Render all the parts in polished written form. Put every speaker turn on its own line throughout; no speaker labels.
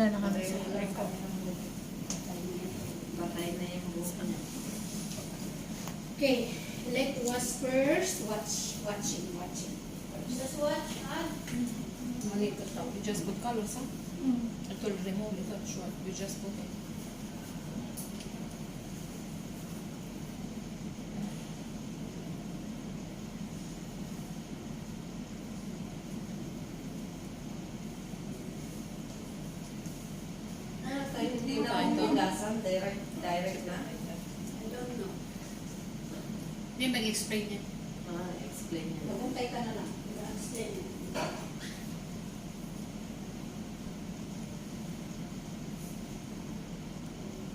Wala na kami sa record.
Patay na yung buka niya.
Okay, let was first watching. Just watch,
Malika stuff. You just put colors, huh? It will remove it, that's what you just put it.
Hindi na akong bilasan, direct na.
I don't know.
Hindi mag-explain niya.
Explain niya.
Maguntay ka na lang. Explain.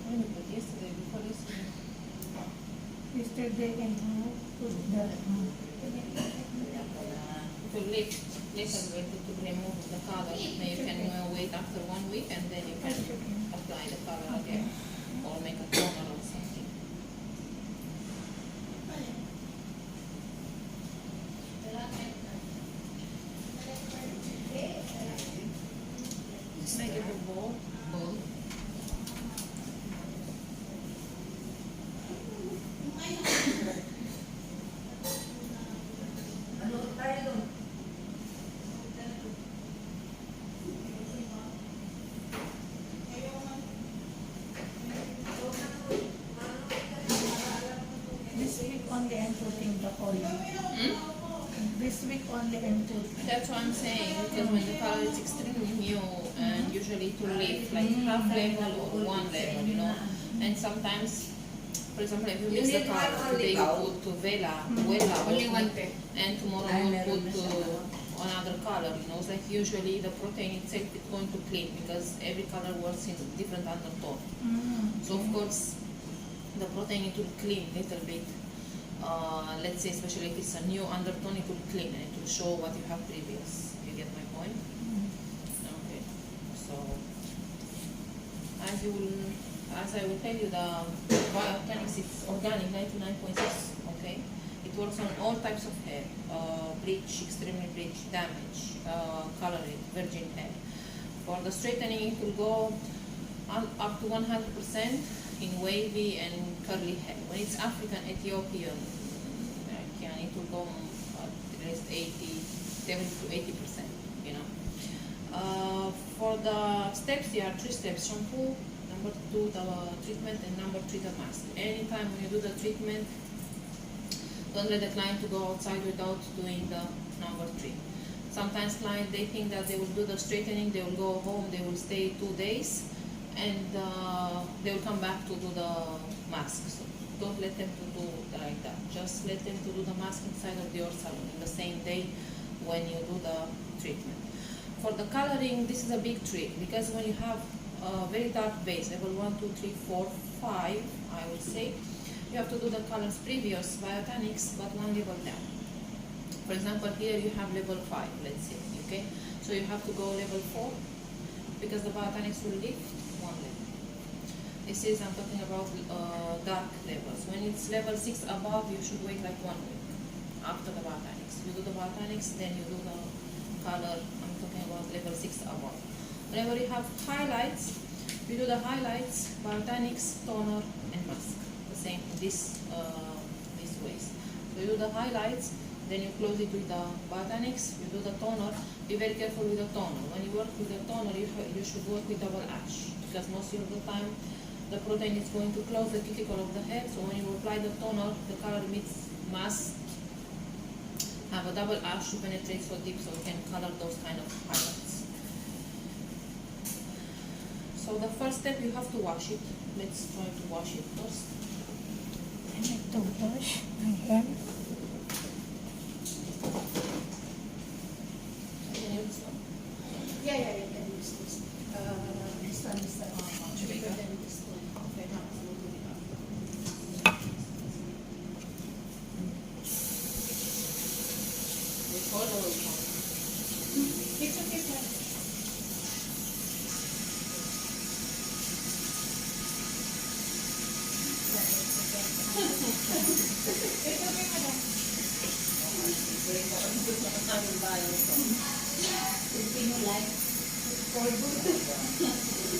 When you put yesterday, before yesterday.
Yesterday I have put the
To later to remove the color. Then you can wait after 1 week and then you can apply the color again. Or make a toner or something. Just make it a ball.
Ano tayo doon?
this week only I'm putting the oil. This week only I'm putting.
That's what I'm saying, because when the color is extremely new and usually to leave like half level or 1 level, you know, and sometimes, for example, if you mix the color, today you put to Vela,
Only one pen.
and tomorrow you put another color, you know, it's like usually the protein itself is going to clean because every color works in different undertone. So of course, the protein it will clean a little bit. Let's say especially if it's a new undertone, it will clean and it will show what you have previous. You get my point? Okay. So as I will tell you, the bioorganics is organic 99.6. Okay. It works on all types of hair, bleach, extremely bleach, damage, coloring, virgin hair. For the straightening, it will go up to 100% in wavy and curly hair. When it's African, Ethiopian, it will go at least 70 to 80%, you know. For the steps, there are 3 steps: shampoo, number 2 the treatment, and number 3 the mask. Anytime when you do the treatment, don't let the client to go outside without doing the number 3. Sometimes clients, they think that they will do the straightening, they will go home, they will stay 2 days, and they will come back to do the mask. So don't let them to do like that. Just let them to do the mask inside of your salon in the same day when you do the treatment. For the coloring, this is a big trick because when you have a very dark base, level 1, 2, 3, 4, 5, I would say, you have to do the colors previous biotanics, but 1 level down. For example, here you have level 5, let's say, okay? So you have to go level 4 because the biotanics will lift 1 level. This is, I'm talking about dark levels. When it's level 6 above, you should wait like 1 week after the biotanics. You do the biotanics, then you do the color. I'm talking about level 6 above. Whenever you have highlights, you do the highlights, biotanics, toner, and mask. The same these ways. So you do the highlights, then you close it with the botanics, you do the toner. Be very careful with the toner. When you work with the toner, you should work with double ash, because most of the time the protein is going to close the cuticle of the hair. So when you apply the toner, the color must have a double ash to penetrate so deep, so you can color those kind of highlights. So the first step, you have to wash it. Let's try to wash it first.
I need to wash my hair.
Can you use one?
Yeah, you can use this. This one is cheaper than this one.
Okay. Before the will come.
It's okay, sir. It's okay, madam.
If you like, for good.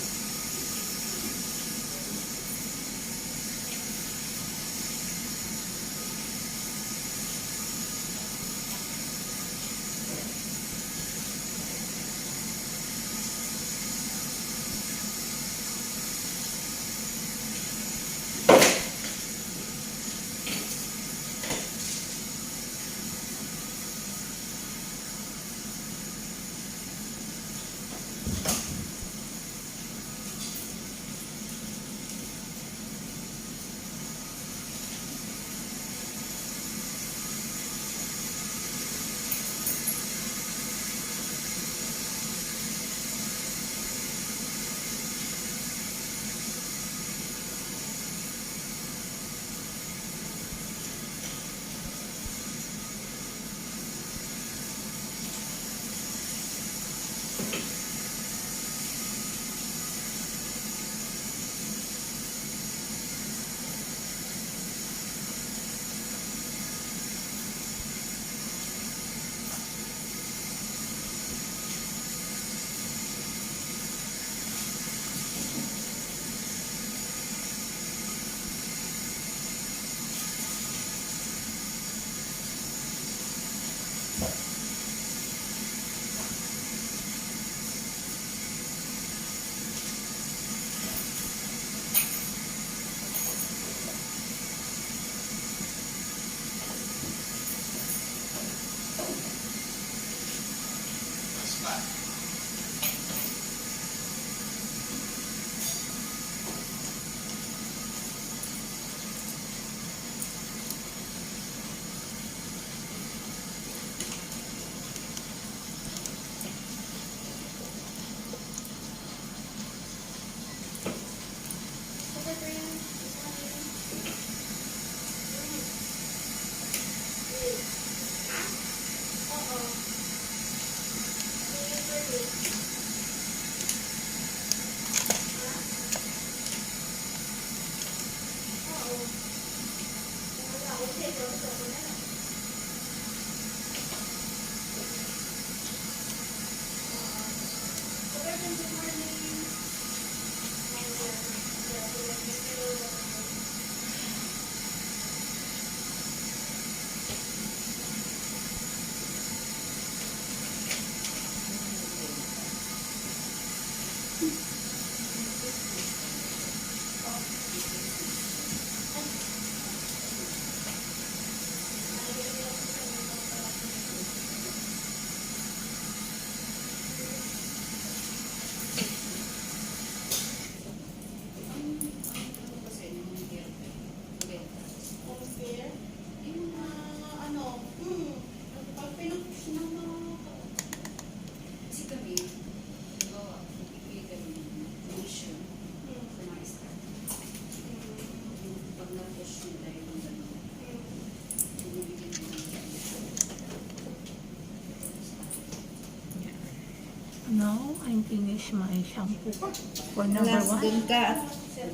No, I'm finished my shampoo for number
Last
1.
dun ka.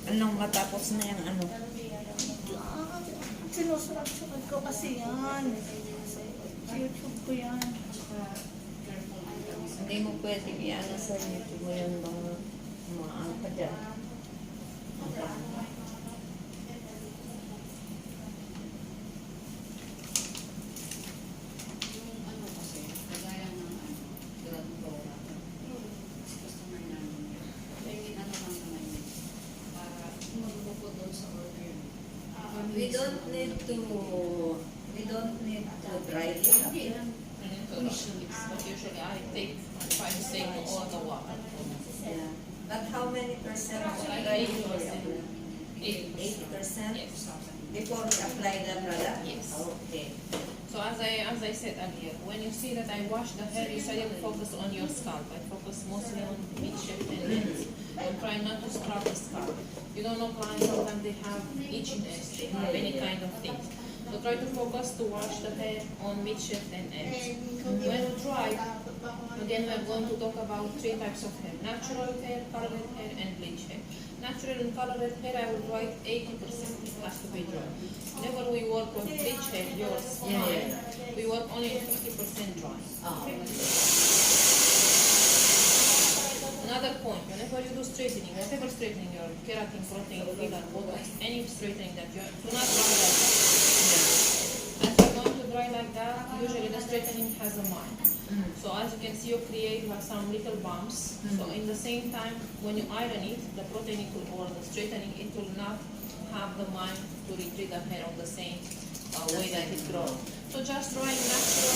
Anong matapos na yung ano?
Sinusulat-sulat ko kasi yan. Sa YouTube ko yan.
Hindi mo pwedeng i-ano sa YouTube mo yung mga ano pa dyan. We don't need to dry it up.
But usually I try to take all the water.
Yeah. But how many percent of dry it will you apply? 80%?
Yes.
Before we apply the product?
Yes.
Okay.
So as I said earlier, when you see that I wash the hair, you shouldn't focus on your scalp. I focus mostly on midshift and ends. I'm trying not to scrub the scalp. You don't know clients, sometimes they have itchiness, they have any kind of things. So try to focus to wash the hair on midshift and ends. When you dry, again we are going to talk about 3 types of hair: natural hair, colored hair, and bleach hair. Natural and colored hair, I would write 80% has to be dry. Whenever we work with bleach hair, yours, mine, we work only 50% dry. Another point, whenever you do straightening, whatever straightening, your keratin, protein, filler, botox, any straightening that you do not dry like that. As you're going to dry like that, usually the straightening has a mark. So as you can see, you create like some little bumps. So in the same time, when you iron it, the protein or the straightening, it will not have the mind to retrieve the hair on the same way that it grows. So just drying natural.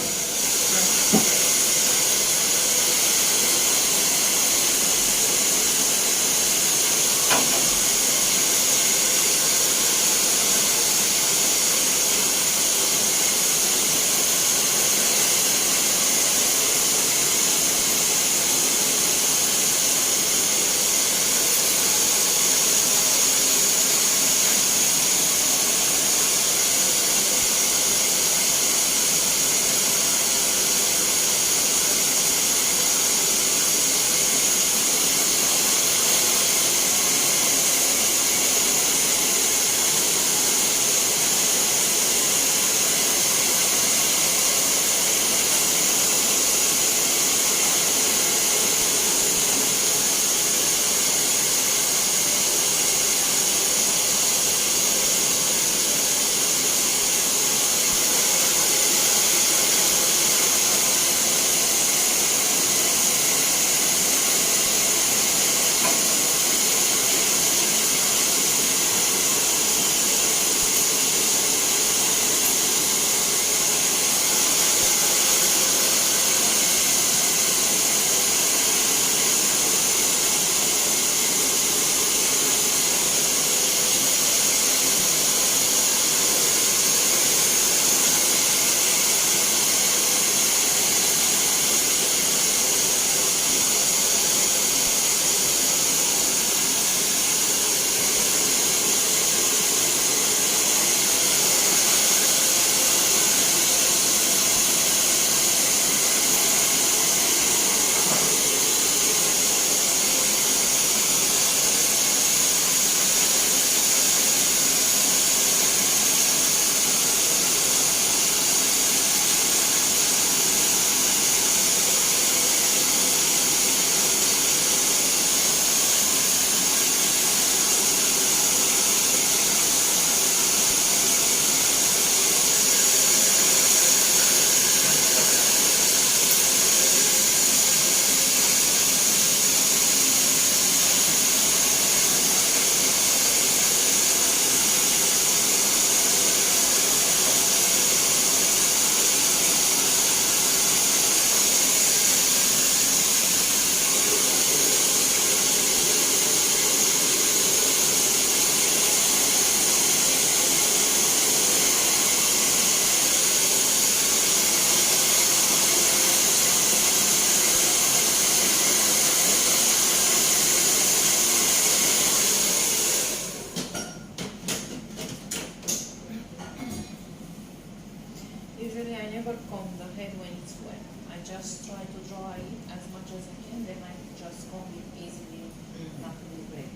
Usually I never comb the head when it's wet. I just try to dry it as much as I can, then I just comb it easily, nothing will break.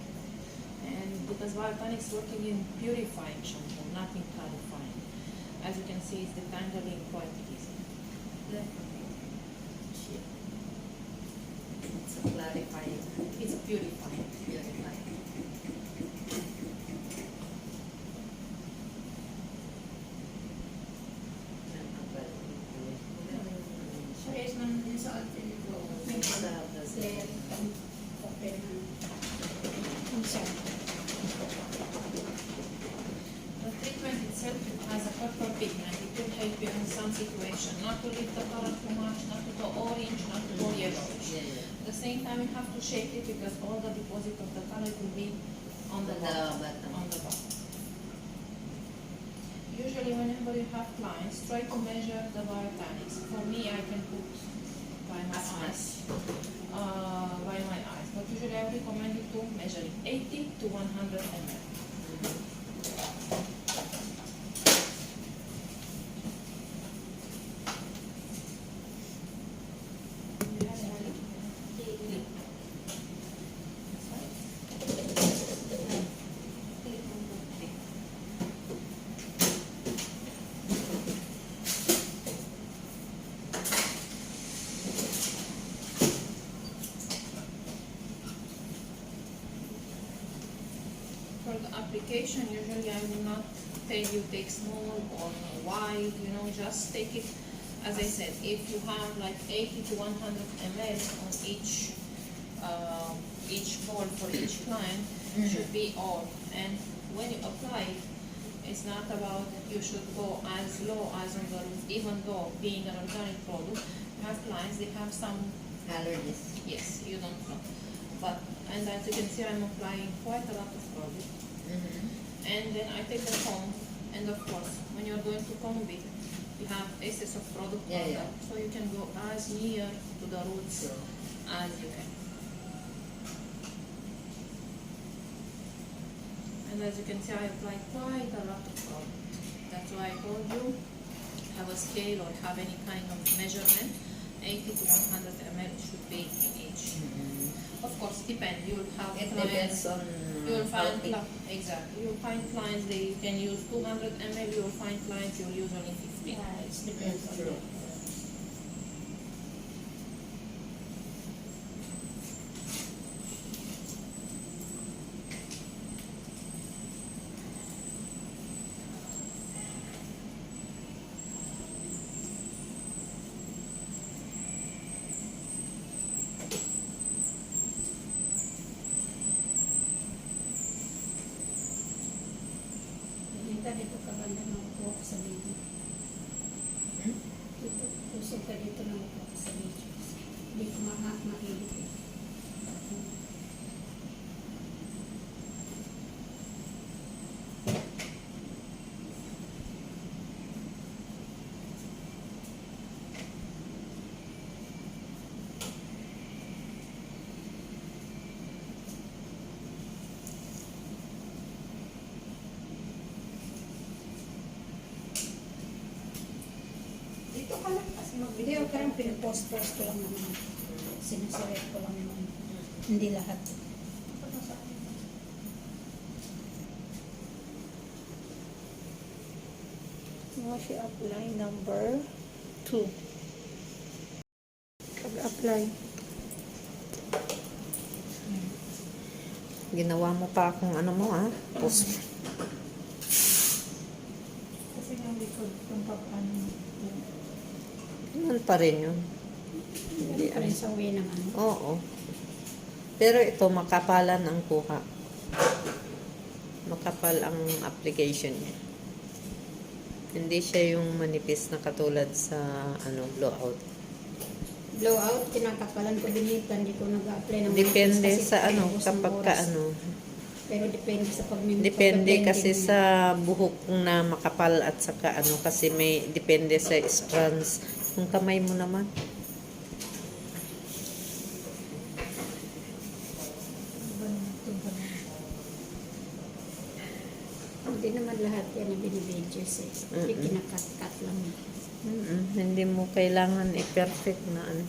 And because Biotonic's working in purifying shampoo, not in clarifying. As you can see, it's detangling quite easy.
It's a clarifying.
It's purifying.
Purifying.
So, yes, man, din sa atin ito.
Clear and open. Inside.
The treatment itself has a purple pigment. It will help you in some situation, not to leave the color too much, not to go orange, not to go yellowish. At the same time, you have to shake it because all the deposit of the color will be on the bottom. On the bottom. Usually, whenever you have clients, try to measure the biotonics. For me, I can put by my eyes. But usually, I recommend you to measure it 80 to 100 ml. For the application, usually I will not tell you take small or wide, just take it, as I said, if you have like 80 to 100 ml on each ball for each client, should be all. And when you apply it, it's not about you should go as low as on the roof, even though being an organic product, you have clients, they have some
Allergies.
yes, you don't know. But, and as you can see, I'm applying quite a lot of product. And then I take the comb, and of course, when you're going to comb it, you have excess of product on that, so you can go as near to the roots as you can. And as you can see, I apply quite a lot of product. That's why I told you, have a scale or have any kind of measurement, 80 to 100 ml should be in each. Of course, depend. You'll have
It
clients.
depends on
You'll find
how
exactly. You'll find clients they can use 200 ml. You'll find clients you'll use only 50.
Yeah, it depends on
True.
it. Dito ka banda na upo ka sa video. Dito, pusog ka dito na upo ka sa video. Hindi ko makilig.
Dito ka lang kasi
Hindi,
mag-video
okay lang, pinapost-post ko lang naman. Sinaselect ko lang naman. Hindi lahat.
Wash apply number 2. Pag-apply.
Ginawa mo pa akong ano mo post.
Kasi yung likod kung paano.
Ganun pa rin yun.
Hindi pa rin sa way ng ano.
Oo. Pero ito, makapalan ang kuha. Makapal ang application niya. Hindi siya yung manipis na katulad sa blowout.
Blowout, kinakapalan ko binita, hindi ko nag-apply ng
Depende
kasi
sa
ubos ng
kapag ka
oras. Pero depende sa
Depende
pag-blending
kasi
mo.
sa buhok na makapal at saka kasi may depende sa strands. Yung kamay mo naman.
Hindi naman lahat yan na binibidyo sis. Hindi kinakat-cut lang.
Hindi mo kailangan i-perfect na ano.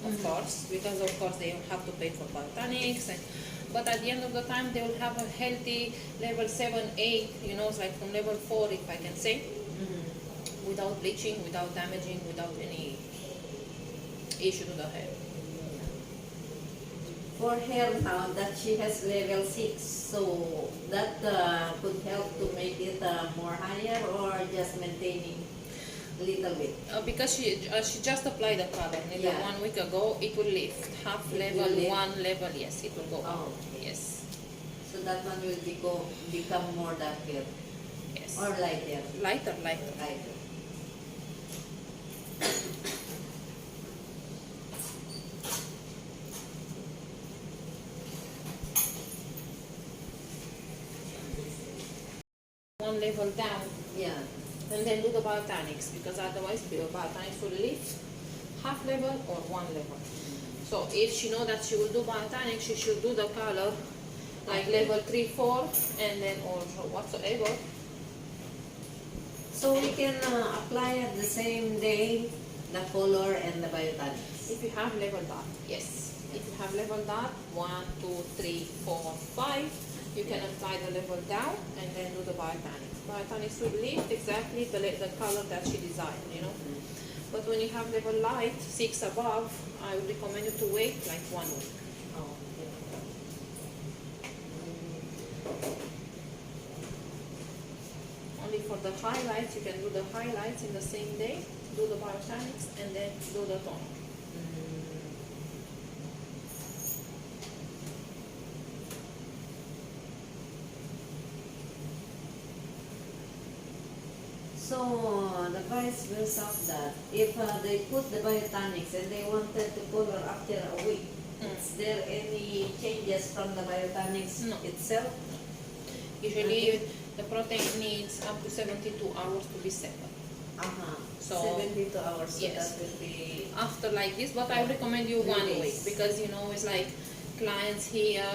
Of course, because of course they will have to pay for biotonics, but at the end of the time they will have a healthy level 7, 8, you know, it's like from level 4, if I can say, without bleaching, without damaging, without any issue to the hair.
For her now that she has level 6, so that could help to make it more higher or just maintaining a little bit?
Because she just applied the color maybe
Yeah.
1 week ago, it will lift half
It
level,
will lift.
1 level, yes, it will go
Oh.
up. Yes,
So that one will become more darker
yes.
or lighter?
Lighter, lighter.
Lighter.
One level down,
Yeah.
and then do the biotonics, because otherwise the biotonics will lift half level or 1 level. So if she know that she will do biotonics, she should do the color like level 3, 4, and then or whatsoever.
So we can apply at the same day the color and the biotonics.
If you have level dot, yes. If you have level dot, 1, 2, 3, 4, 5, you can apply the level down and then do the biotonics. Biotonics will lift exactly the color that she desired, you know. But when you have level light, 6 above, I would recommend you to wait like 1 week.
Oh, yeah.
Only for the highlights, you can do the highlights in the same day, do the biotonics, and then do the toner.
So the vice versa of that, if they put the biotonics and they wanted to color after a week, is there any changes from the biotonics
No.
itself?
Usually, the protein needs up to 72 hours to be settled. So,
72 hours, so
yes.
that will be...
After like this, but I recommend you
3
1
days.
week, because you know it's like clients here.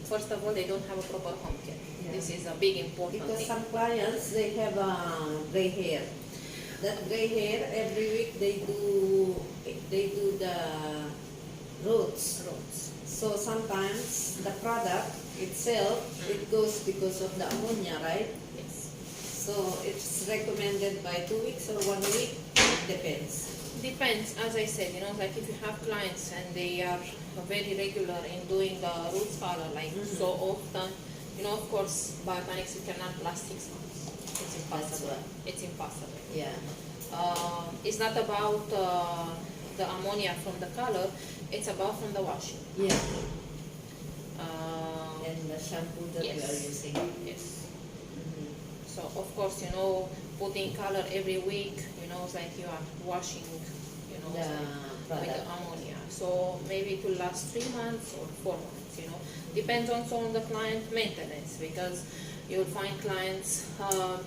First of all, they don't have a proper home care.
Yeah.
This is a big important
Because
thing.
some clients, they have gray hair. That gray hair, every week they do the roots. So sometimes the product itself, it goes because of the ammonia, right?
Yes.
So it's recommended by 2 weeks or 1 week, depends.
Depends, as I said, you know, like if you have clients and they are very regular in doing the roots color, like so often, you know, of course, biotonics you cannot last 6 months. It's impossible.
right.
It's impossible.
Yeah.
It's not about the ammonia from the color, it's about from the washing.
Yeah.
Uh,
And the shampoo that
Yes.
we are using.
yes. So of course, you know, putting color every week, you know, it's like you are washing, you know,
The
it's like with the
product.
ammonia. So maybe it will last 3 months or 4 months, you know. Depends also on the client maintenance, because you will find clients,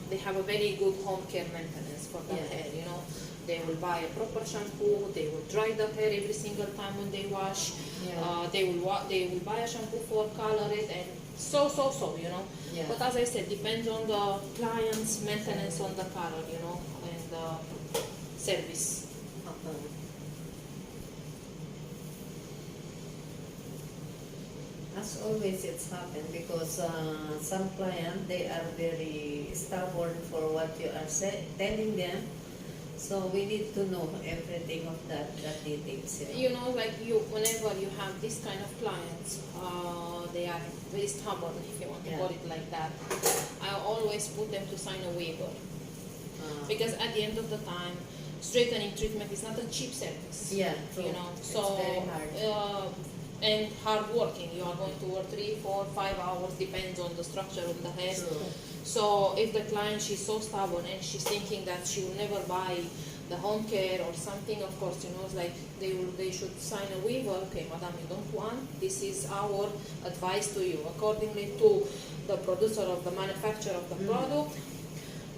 they have a very good home care maintenance for the
Yeah.
hair, you know. They will buy a proper shampoo, they will dry the hair every single time when they wash.
Yeah.
They will buy a shampoo for color it, and so, you know.
Yeah.
But as I said, depends on the client's maintenance on the color, you know, and the service.
Okay. As always, it's happened because some client, they are very stubborn for what you are telling them. So we need to know everything of that details.
You know, like whenever you have this kind of clients, they are very stubborn, if you want to
Yeah.
call it like that. I always put them to sign a waiver, because at the end of the time, straightening treatment is not a cheap service.
Yeah, true.
You know,
It's
so
very hard.
and hard working. You are going to work 3, 4, 5 hours, depends on the structure of the hair.
True.
So if the client, she's so stubborn and she's thinking that she will never buy the home care or something, of course, you know, it's like they should sign a waiver. Okay, madam, you don't want, this is our advice to you. Accordingly to the producer of the manufacturer of the product,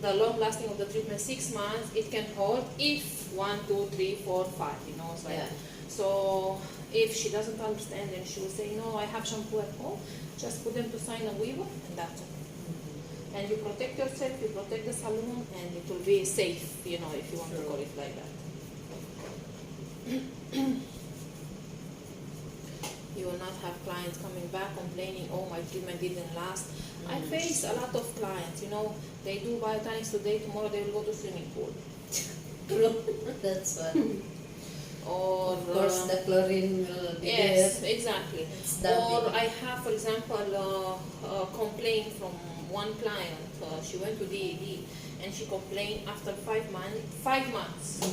the long lasting of the treatment 6 months, it can hold if 1, 2, 3, 4, 5, you know, it's like,
Yeah.
so if she doesn't understand and she will say, no, I have shampoo at home, just put them to sign a waiver and that's it. and you protect yourself, you protect the salon, and it will be safe, you know, if you want to call it like that. You will not have clients coming back complaining, oh, my treatment didn't last. I face a lot of clients, you know, they do biotonics today, tomorrow they will go to swimming pool.
That's one.
Or
Of course, the chlorine will be
yes,
there.
exactly.
It's
Or
dumping.
I have, for example, a complaint from one client. She went to DED and she complained after 5 months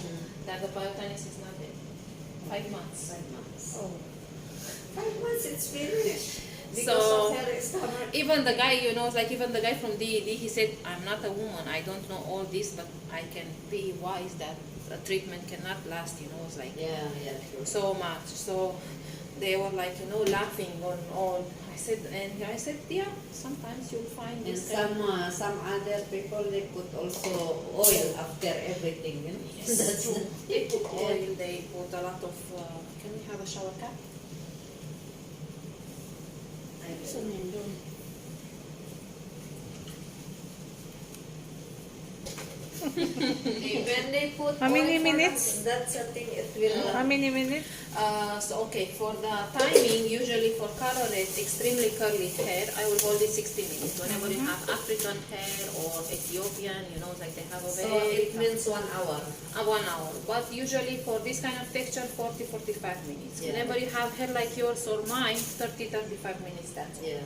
that the biotonics is not there. 5 months.
5 months.
Oh.
5 months, it's finished. Because
So,
of her stomach.
even the guy, you know, like even the guy from DED, he said, I'm not a woman, I don't know all this, but I can be wise that a treatment cannot last, you know, it's like
Yeah, sure.
so much. So they were like, you know, laughing on all. I said, yeah, sometimes you'll find
And
this
some other people, they put also oil after everything, you know?
Yes,
That's
true. They put
Yeah.
oil, they put a lot of, can we have a shower cap?
So, nandun.
When they put
How many
oil for
minutes?
that's a thing, it will...
How many minutes?
So okay, for the timing, usually for colored, extremely curly hair, I will hold it 60 minutes. Whenever you have African hair or Ethiopian, you know, like they have a
So
very...
it means 1 hour.
1 hour. But usually for this kind of texture, 40-45 minutes.
Yeah.
Whenever you have hair like yours or mine, 30-35 minutes, that's all.
Yeah.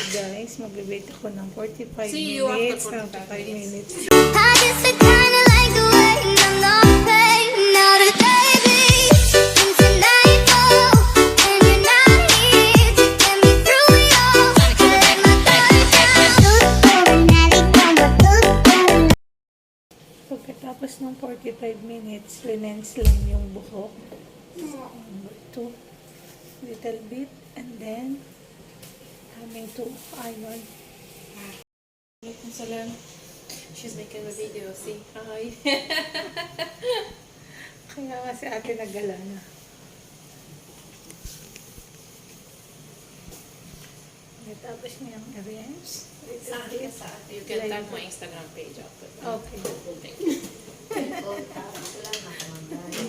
Guys, mag-wait ako ng 45
See you after
minutes.
45 minutes.
I guess I kinda like the way I'm not paid now that baby into nightfall and you're not here to get me through it all. I let my guard down.
Pagkatapos ng 45 minutes, rinense lang yung buhok. To little bit, and then coming to iron.
Salam. She's making a video. See, hi.
Kaya nga si ate nagala na. Tapos niyang arrange.
You can tag my Instagram page after.
Okay.
Thank you.
Oh, tapos lang nakamanday.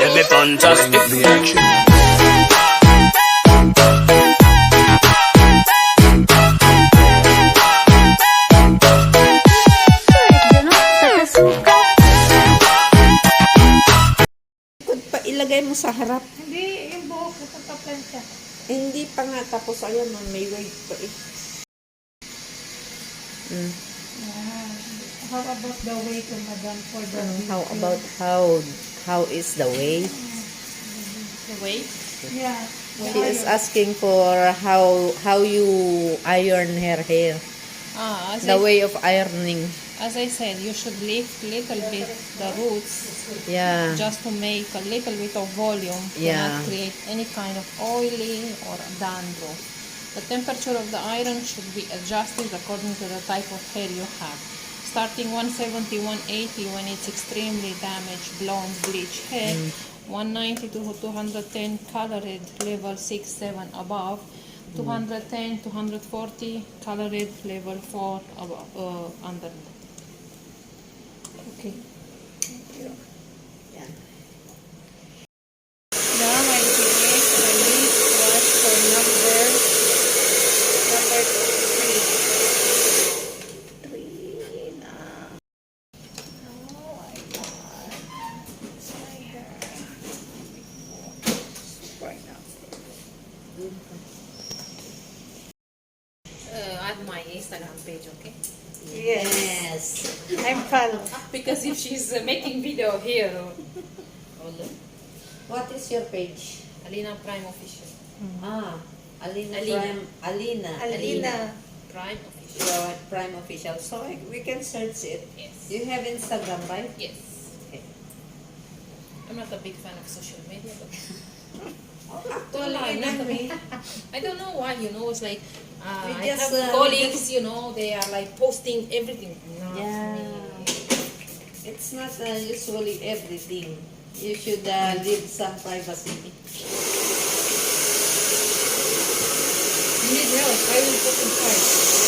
Every fantastic reaction.
Pa ilagay mo sa harap.
Hindi, yung buhok ko paplansya.
Hindi pa nga tapos. Ayan, may wave pa eh.
How about the way to madam for the
How about how is the way?
The way?
Yeah.
She is asking for how you iron her hair. The way of ironing.
As I said, you should lift little bit the roots
Yeah.
just to make a little bit of volume to
Yeah.
not create any kind of oily or dandruff. The temperature of the iron should be adjusted according to the type of hair you have. Starting 170, 180 when it's extremely damaged, blonde, bleach hair. 190 to 210 colored, level 6, 7 above. 210, 240, colored level 4 above, under. Okay.
Yan.
Now I finish my lip wash for number 3. 3 na. Oh my God. It's my hair. Right now.
Add my Instagram page, okay?
Yes. I'm fun.
Because if she's making video here,
What is your page?
Alina Prime Official.
Alina.
Alina.
Prime. Alina.
Alina.
Prime Official.
Your Prime Official. So we can search it.
Yes.
You have Instagram, right?
Yes.
Okay.
I'm not a big fan of social media, but
Actually,
I'm
even
not a
me.
I don't know why, it's like
We
I
just,
have
we
colleagues, they are like posting everything. Not
Yeah.
me.
It's not usually everything. You should leave some privacy.
You need help. I will put in charge.